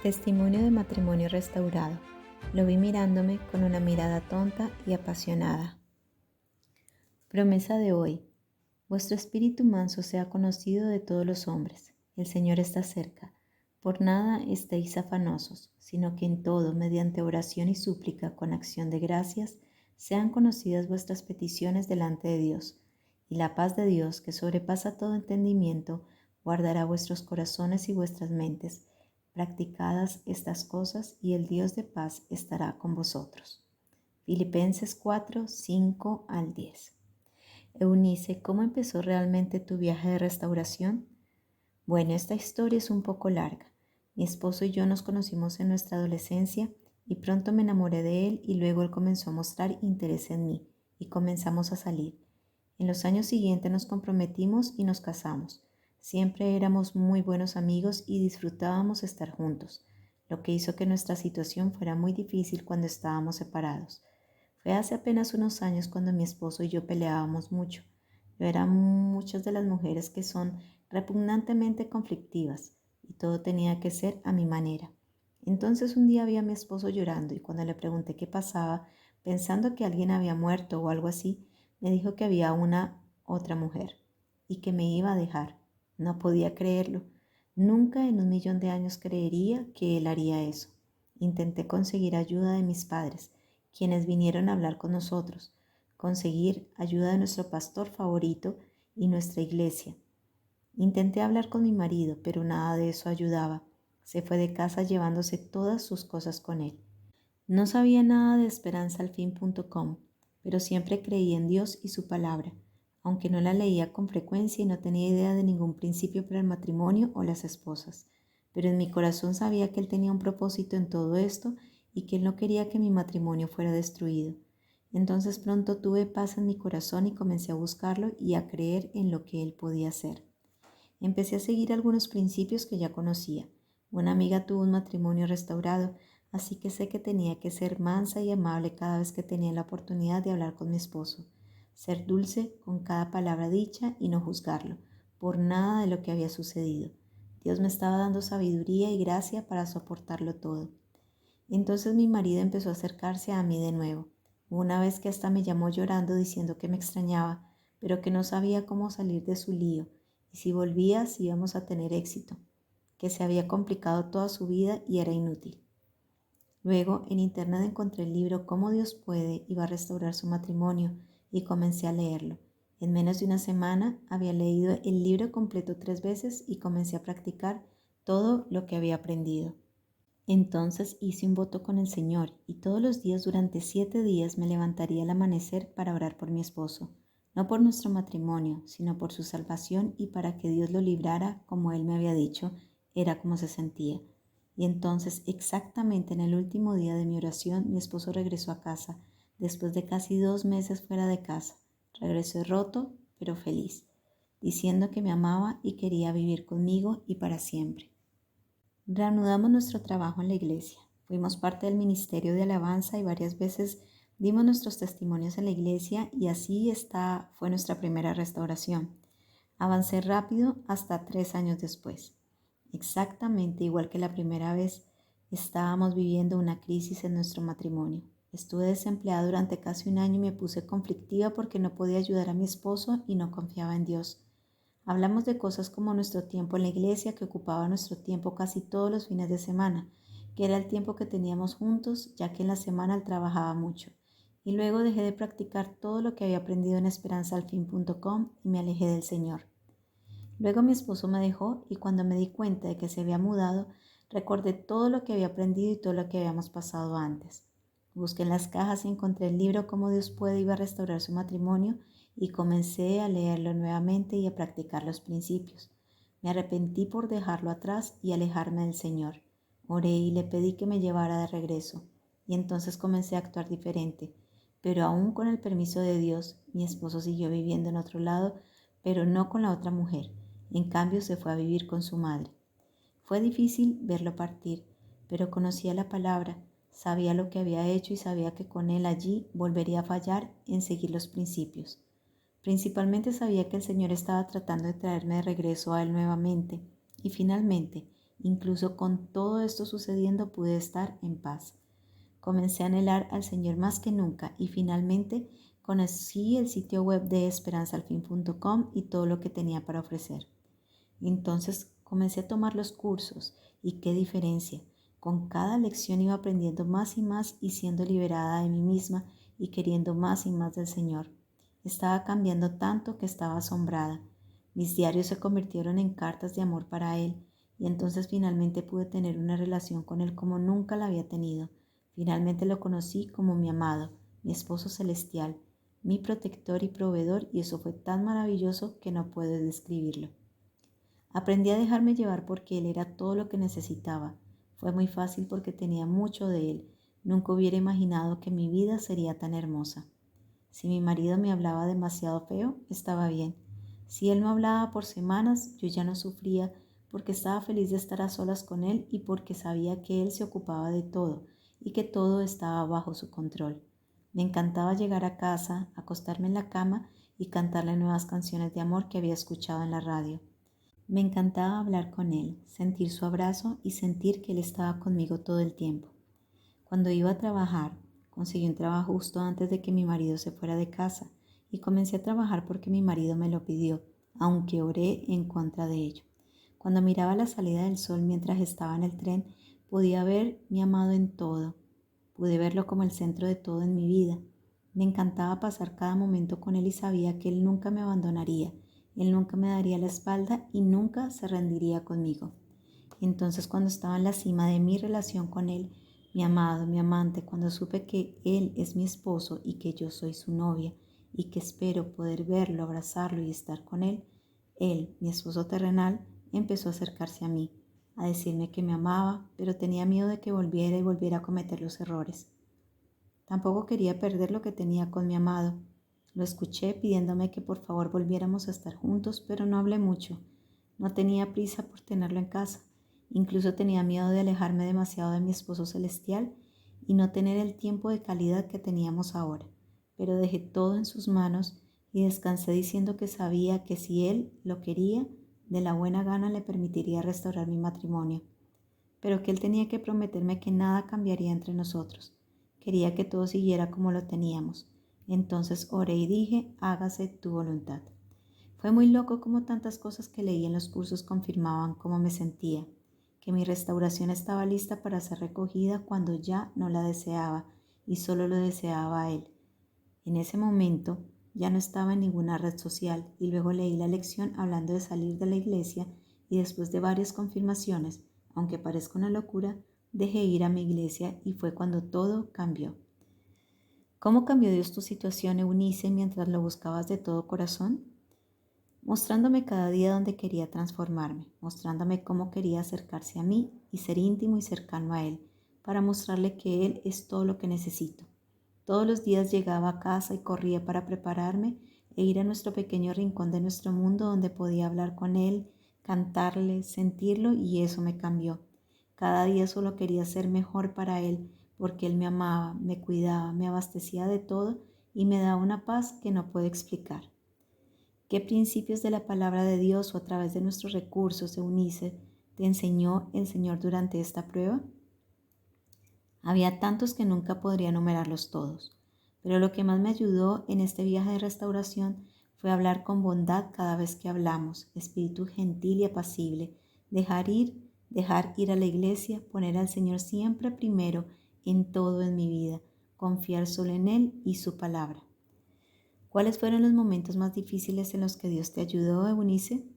Testimonio de matrimonio restaurado. Lo vi mirándome con una mirada tonta y apasionada. Promesa de hoy. Vuestro espíritu manso sea conocido de todos los hombres. El Señor está cerca. Por nada estéis afanosos, sino que en todo, mediante oración y súplica con acción de gracias, sean conocidas vuestras peticiones delante de Dios. Y la paz de Dios, que sobrepasa todo entendimiento, guardará vuestros corazones y vuestras mentes. Practicadas estas cosas, y el Dios de paz estará con vosotros. Filipenses 4, 5 al 10. Eunice, ¿cómo empezó realmente tu viaje de restauración? Bueno, esta historia es un poco larga. Mi esposo y yo nos conocimos en nuestra adolescencia y pronto me enamoré de él y luego él comenzó a mostrar interés en mí y comenzamos a salir. En los años siguientes nos comprometimos y nos casamos. Siempre éramos muy buenos amigos y disfrutábamos estar juntos, lo que hizo que nuestra situación fuera muy difícil cuando estábamos separados. Fue hace apenas unos años cuando mi esposo y yo peleábamos mucho. Yo era muchas de las mujeres que son repugnantemente conflictivas y todo tenía que ser a mi manera. Entonces un día vi a mi esposo llorando y cuando le pregunté qué pasaba, pensando que alguien había muerto o algo así, me dijo que había una otra mujer y que me iba a dejar. No podía creerlo. Nunca en 1.000.000 de años creería que él haría eso. Intenté conseguir ayuda de mis padres, quienes vinieron a hablar con nosotros, conseguir ayuda de nuestro pastor favorito y nuestra iglesia. Intenté hablar con mi marido, pero nada de eso ayudaba. Se fue de casa llevándose todas sus cosas con él. No sabía nada de esperanzaalfin.com, pero siempre creí en Dios y su palabra, aunque no la leía con frecuencia y no tenía idea de ningún principio para el matrimonio o las esposas. Pero en mi corazón sabía que Él tenía un propósito en todo esto y que Él no quería que mi matrimonio fuera destruido. Entonces pronto tuve paz en mi corazón y comencé a buscarlo y a creer en lo que Él podía hacer. Empecé a seguir algunos principios que ya conocía. Una amiga tuvo un matrimonio restaurado, así que sé que tenía que ser mansa y amable cada vez que tenía la oportunidad de hablar con mi esposo, ser dulce con cada palabra dicha y no juzgarlo por nada de lo que había sucedido. Dios me estaba dando sabiduría y gracia para soportarlo todo. Entonces mi marido empezó a acercarse a mí de nuevo. Una vez que hasta me llamó llorando diciendo que me extrañaba, pero que no sabía cómo salir de su lío y si volvía si íbamos a tener éxito, que se había complicado toda su vida y era inútil. Luego en internet encontré el libro Cómo Dios puede y va a restaurar su matrimonio y comencé a leerlo. En menos de una semana había leído el libro completo 3 veces y comencé a practicar todo lo que había aprendido. Entonces hice un voto con el Señor y todos los días durante 7 días me levantaría al amanecer para orar por mi esposo, no por nuestro matrimonio, sino por su salvación y para que Dios lo librara como Él me había dicho, era como se sentía. Y entonces exactamente en el último día de mi oración mi esposo regresó a casa, después de casi 2 meses fuera de casa. Regresó roto, pero feliz, diciendo que me amaba y quería vivir conmigo y para siempre. Reanudamos nuestro trabajo en la iglesia. Fuimos parte del ministerio de alabanza y varias veces dimos nuestros testimonios en la iglesia y así fue nuestra primera restauración. Avancé rápido hasta 3 años después. Exactamente igual que la primera vez, estábamos viviendo una crisis en nuestro matrimonio. Estuve desempleada durante casi 1 año y me puse conflictiva porque no podía ayudar a mi esposo y no confiaba en Dios. Hablamos de cosas como nuestro tiempo en la iglesia, que ocupaba nuestro tiempo casi todos los fines de semana, que era el tiempo que teníamos juntos, ya que en la semana él trabajaba mucho. Y luego dejé de practicar todo lo que había aprendido en esperanzaalfin.com y me alejé del Señor. Luego mi esposo me dejó y cuando me di cuenta de que se había mudado, recordé todo lo que había aprendido y todo lo que habíamos pasado antes. Busqué en las cajas y encontré el libro Cómo Dios puede y va a restaurar su matrimonio y comencé a leerlo nuevamente y a practicar los principios. Me arrepentí por dejarlo atrás y alejarme del Señor. Oré y le pedí que me llevara de regreso y entonces comencé a actuar diferente. Pero aún con el permiso de Dios, mi esposo siguió viviendo en otro lado, pero no con la otra mujer. En cambio, se fue a vivir con su madre. Fue difícil verlo partir, pero conocía la palabra, sabía lo que había hecho y sabía que con él allí volvería a fallar en seguir los principios. Principalmente sabía que el Señor estaba tratando de traerme de regreso a Él nuevamente. Y finalmente, Incluso con todo esto sucediendo pude estar en paz. Comencé a anhelar al Señor más que nunca y finalmente conocí el sitio web de esperanzalfin.com y todo lo que tenía para ofrecer. Entonces comencé a tomar los cursos y qué diferencia. Con cada lección iba aprendiendo más y más y siendo liberada de mí misma y queriendo más y más del Señor. Estaba cambiando tanto que estaba asombrada. Mis diarios se convirtieron en cartas de amor para Él y entonces finalmente pude tener una relación con Él como nunca la había tenido. Finalmente lo conocí como mi amado, mi esposo celestial, mi protector y proveedor, y eso fue tan maravilloso que no puedo describirlo. Aprendí a dejarme llevar porque Él era todo lo que necesitaba. Fue muy fácil porque tenía mucho de Él. Nunca hubiera imaginado que mi vida sería tan hermosa. Si mi marido me hablaba demasiado feo, estaba bien. Si él no hablaba por semanas, yo ya no sufría porque estaba feliz de estar a solas con él y porque sabía que él se ocupaba de todo y que todo estaba bajo su control. Me encantaba llegar a casa, acostarme en la cama y cantarle nuevas canciones de amor que había escuchado en la radio. Me encantaba hablar con él, sentir su abrazo y sentir que él estaba conmigo todo el tiempo. Cuando iba a trabajar, conseguí un trabajo justo antes de que mi marido se fuera de casa y comencé a trabajar porque mi marido me lo pidió, aunque oré en contra de ello. Cuando miraba la salida del sol mientras estaba en el tren, podía ver mi amado en todo. Pude verlo como el centro de todo en mi vida. Me encantaba pasar cada momento con él y sabía que él nunca me abandonaría, él nunca me daría la espalda y nunca se rendiría conmigo. Entonces, cuando estaba en la cima de mi relación con él, mi amado, mi amante, cuando supe que él es mi esposo y que yo soy su novia y que espero poder verlo, abrazarlo y estar con él, mi esposo terrenal, empezó a acercarse a mí, a decirme que me amaba, pero tenía miedo de que volviera y volviera a cometer los errores. Tampoco quería perder lo que tenía con mi amado. Lo escuché pidiéndome que por favor volviéramos a estar juntos, pero no hablé mucho. No tenía prisa por tenerlo en casa. Incluso tenía miedo de alejarme demasiado de mi esposo celestial y no tener el tiempo de calidad que teníamos ahora. Pero dejé todo en sus manos y descansé diciendo que sabía que si él lo quería, de la buena gana le permitiría restaurar mi matrimonio, pero que él tenía que prometerme que nada cambiaría entre nosotros. Quería que todo siguiera como lo teníamos. Entonces oré y dije, hágase tu voluntad. Fue muy loco como tantas cosas que leí en los cursos confirmaban cómo me sentía, que mi restauración estaba lista para ser recogida cuando ya no la deseaba y solo lo deseaba a él. En ese momento ya no estaba en ninguna red social y luego leí la lección hablando de salir de la iglesia y después de varias confirmaciones, aunque parezca una locura, dejé ir a mi iglesia y fue cuando todo cambió. ¿Cómo cambió Dios tu situación, Eunice, mientras lo buscabas de todo corazón? Mostrándome cada día dónde quería transformarme, mostrándome cómo quería acercarse a mí y ser íntimo y cercano a Él, para mostrarle que Él es todo lo que necesito. Todos los días llegaba a casa y corría para prepararme e ir a nuestro pequeño rincón de nuestro mundo donde podía hablar con Él, cantarle, sentirlo, y eso me cambió. Cada día solo quería ser mejor para Él porque Él me amaba, me cuidaba, me abastecía de todo y me daba una paz que no puedo explicar. ¿Qué principios de la palabra de Dios o a través de nuestros recursos, Eunice, te enseñó el Señor durante esta prueba? Había tantos que nunca podría enumerarlos todos, pero lo que más me ayudó en este viaje de restauración fue hablar con bondad cada vez que hablamos, espíritu gentil y apacible, dejar ir a la iglesia, poner al Señor siempre primero en todo en mi vida, confiar solo en Él y su palabra. ¿Cuáles fueron los momentos más difíciles en los que Dios te ayudó, Eunice?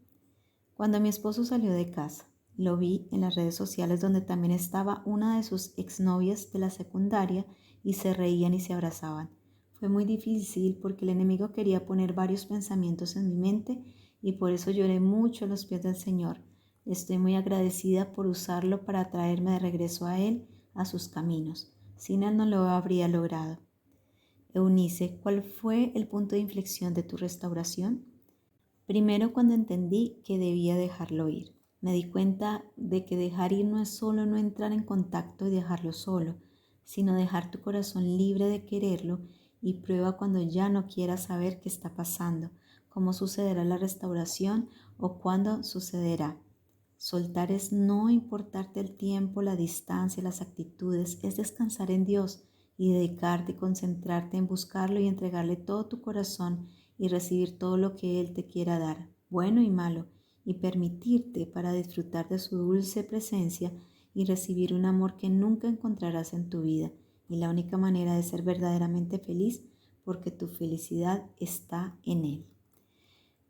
Cuando mi esposo salió de casa, lo vi en las redes sociales donde también estaba una de sus exnovias de la secundaria y se reían y se abrazaban. Fue muy difícil porque el enemigo quería poner varios pensamientos en mi mente y por eso lloré mucho a los pies del Señor. Estoy muy agradecida por usarlo para traerme de regreso a Él, a sus caminos. Sin Él no lo habría logrado. Eunice, ¿cuál fue el punto de inflexión de tu restauración? Primero, cuando entendí que debía dejarlo ir. Me di cuenta de que dejar ir no es solo no entrar en contacto y dejarlo solo, sino dejar tu corazón libre de quererlo y prueba cuando ya no quieras saber qué está pasando, cómo sucederá la restauración o cuándo sucederá. Soltar es no importarte el tiempo, la distancia, las actitudes, es descansar en Dios y dedicarte y concentrarte en buscarlo y entregarle todo tu corazón y recibir todo lo que Él te quiera dar, bueno y malo, y permitirte para disfrutar de su dulce presencia y recibir un amor que nunca encontrarás en tu vida. Y la única manera de ser verdaderamente feliz, porque tu felicidad está en Él.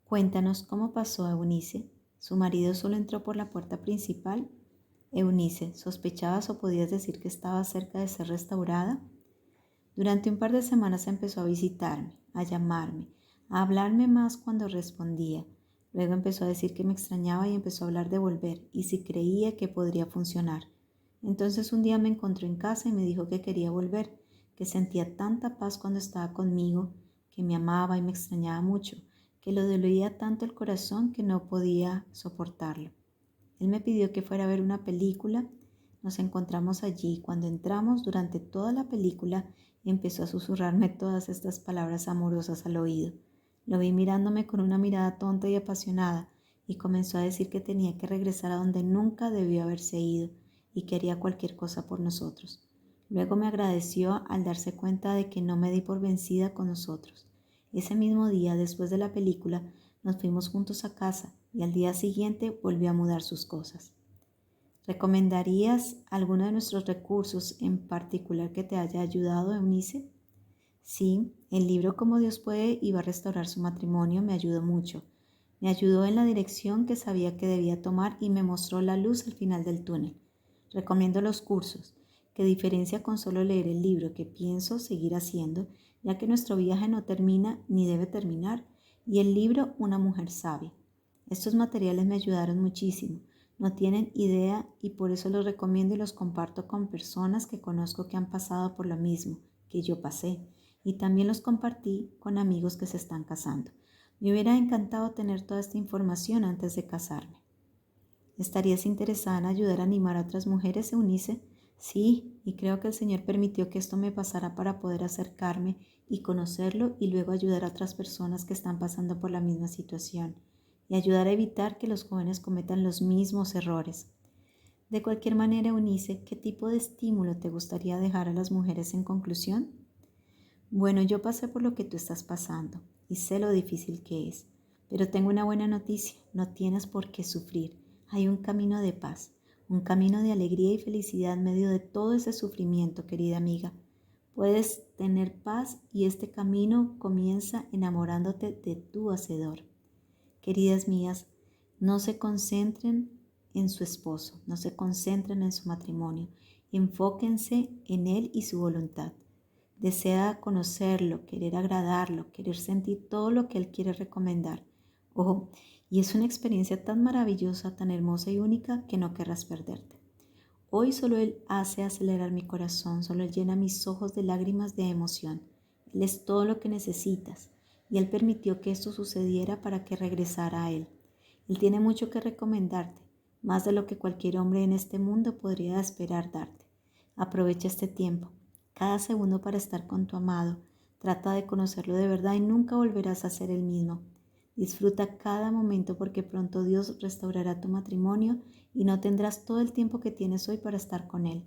Cuéntanos cómo pasó Eunice. ¿Su marido solo entró por la puerta principal? Eunice, ¿sospechabas o podías decir que estaba cerca de ser restaurada? Durante un par de semanas empezó a visitarme, a llamarme, a hablarme más cuando respondía. Luego empezó a decir que me extrañaba y empezó a hablar de volver y si creía que podría funcionar. Entonces un día me encontró en casa y me dijo que quería volver, que sentía tanta paz cuando estaba conmigo, que me amaba y me extrañaba mucho, que lo dolía tanto el corazón que no podía soportarlo. Él me pidió que fuera a ver una película. Nos encontramos allí. Cuando entramos, durante toda la película, empezó a susurrarme todas estas palabras amorosas al oído. Lo vi mirándome con una mirada tonta y apasionada y comenzó a decir que tenía que regresar a donde nunca debió haberse ido y que haría cualquier cosa por nosotros. Luego me agradeció al darse cuenta de que no me di por vencida con nosotros. Ese mismo día, después de la película, nos fuimos juntos a casa y al día siguiente volvió a mudar sus cosas. ¿Recomendarías alguno de nuestros recursos en particular que te haya ayudado, Eunice? Sí, el libro Cómo Dios puede y va a restaurar su matrimonio me ayudó mucho. Me ayudó en la dirección que sabía que debía tomar y me mostró la luz al final del túnel. Recomiendo los cursos, que diferencia con solo leer el libro que pienso seguir haciendo, ya que nuestro viaje no termina ni debe terminar, y el libro Una mujer sabia. Estos materiales me ayudaron muchísimo, no tienen idea y por eso los recomiendo y los comparto con personas que conozco que han pasado por lo mismo que yo pasé y también los compartí con amigos que se están casando. Me hubiera encantado tener toda esta información antes de casarme. ¿Estarías interesada en ayudar a animar a otras mujeres, Eunice? Sí, y creo que el Señor permitió que esto me pasara para poder acercarme y conocerlo y luego ayudar a otras personas que están pasando por la misma situación y ayudar a evitar que los jóvenes cometan los mismos errores. De cualquier manera, Eunice, ¿qué tipo de estímulo te gustaría dejar a las mujeres en conclusión? Bueno, yo pasé por lo que tú estás pasando y sé lo difícil que es, pero tengo una buena noticia, no tienes por qué sufrir. Hay un camino de paz, un camino de alegría y felicidad en medio de todo ese sufrimiento, querida amiga. Puedes tener paz y este camino comienza enamorándote de tu Hacedor. Queridas mías, no se concentren en su esposo, no se concentren en su matrimonio, enfóquense en él y su voluntad. Desea conocerlo, querer agradarlo, querer sentir todo lo que él quiere recomendar. Oh, y es una experiencia tan maravillosa, tan hermosa y única que no querrás perderte. Hoy solo Él hace acelerar mi corazón, solo Él llena mis ojos de lágrimas de emoción. Él es todo lo que necesitas y Él permitió que esto sucediera para que regresara a Él. Él tiene mucho que recomendarte, más de lo que cualquier hombre en este mundo podría esperar darte. Aprovecha este tiempo, cada segundo para estar con tu amado. Trata de conocerlo de verdad y nunca volverás a ser el mismo. Disfruta cada momento porque pronto Dios restaurará tu matrimonio y no tendrás todo el tiempo que tienes hoy para estar con Él.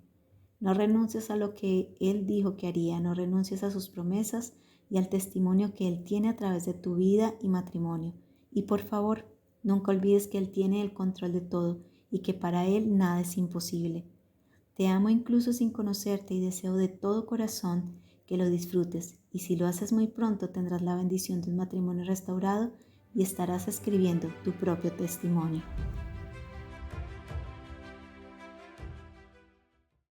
No renuncies a lo que Él dijo que haría, no renuncies a sus promesas y al testimonio que Él tiene a través de tu vida y matrimonio. Y por favor, nunca olvides que Él tiene el control de todo y que para Él nada es imposible. Te amo incluso sin conocerte y deseo de todo corazón que lo disfrutes y si lo haces muy pronto tendrás la bendición de un matrimonio restaurado y estarás escribiendo tu propio testimonio.